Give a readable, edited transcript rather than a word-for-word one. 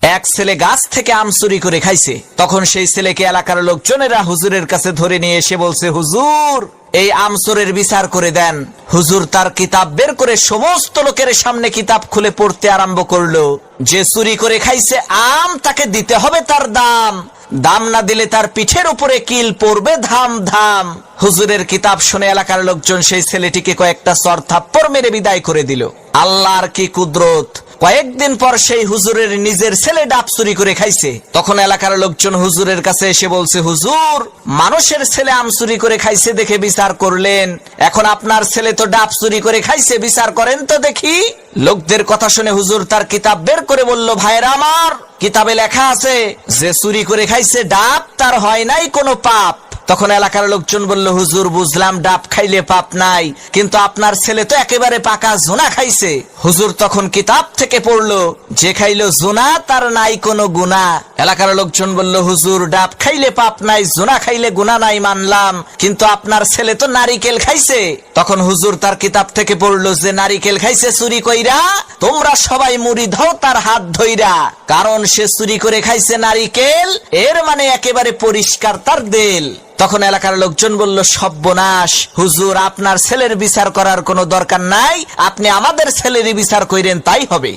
এক ছেলে গাছ থেকে আম চুরি করে খাইছে। তখন সেই ছেলেকে এলাকার লোকজনেরা হুজুরের কাছে ধরে নিয়ে এসে বলছে, হুজুর এই আম চোরের বিচার করে দেন। হুজুর তার কিতাব বের করে সমস্ত লোকের সামনে কিতাব খুলে পড়তে আরম্ভ করলো। যে চুরি করে খাইছে আম তাকে দিতে হবে তার দাম, দাম না দিলে তার পিঠের উপরে কিল পড়বে ধাম ধাম। হুজুরের কিতাব শুনে এলাকার লোকজন সেই ছেলেটিকে কয়েকটা চর থাপ্পড় মেরে বিদায় করে দিল। আল্লাহর কি কুদরত! কয়েকদিন পর সেই হুজুরের নিজের ছেলে ডাব চুরি করে খাইছে। তখন এলাকার লোকজন হুজুরের কাছে এসে বলছে, হুজুর মানুষের ছেলে আম চুরি করে খাইছে দেখে বিচার করলেন, এখন আপনার ছেলে তো ডাব চুরি করে খাইছে, বিচার করেন তো দেখি। লোকদের কথা শুনে হুজুর তার কিতাব বের করে বলল, ভাইরা আমার, কিতাবে লেখা আছে যে চুরি করে খাইছে ডাব তার হয় নাই কোনো পাপ। তখন এলাকার লোকজন বলল, হুজুর বুঝলাম ডাব খাইলে পাপ নাই, কিন্তু আপনার ছেলে তো একেবারে পাকা জোনা খাইছে। হুজুর তখন কিতাব থেকে পড়লো, যে খাইলো জোনা তার নাই কোনো গুনাহ। এলাকার লোকজন বলল, হুজুর ডাব খাইলে পাপ নাই, জোনা খাইলে গুনাহ নাই মানলাম, কিন্তু আপনার ছেলে তো নারিকেল খাইছে। তখন হুজুর তার কিতাব থেকে পড়লো, যে নারিকেল খাইছে চুরি কইরা, তোমরা সবাই মুড়ি দাও তার হাত ধইরা, কারণ সে চুরি করে খাইছে নারিকেল, এর মানে একেবারে পরিষ্কার তার দেল। তখন এলাকার লোকজন বলল, সর্বনাশ, হুজুর আপনার ছেলের বিচার করার কোনো দরকার নাই, আপনি আমাদের ছেলেরই বিচার কইরেন তাই হবে।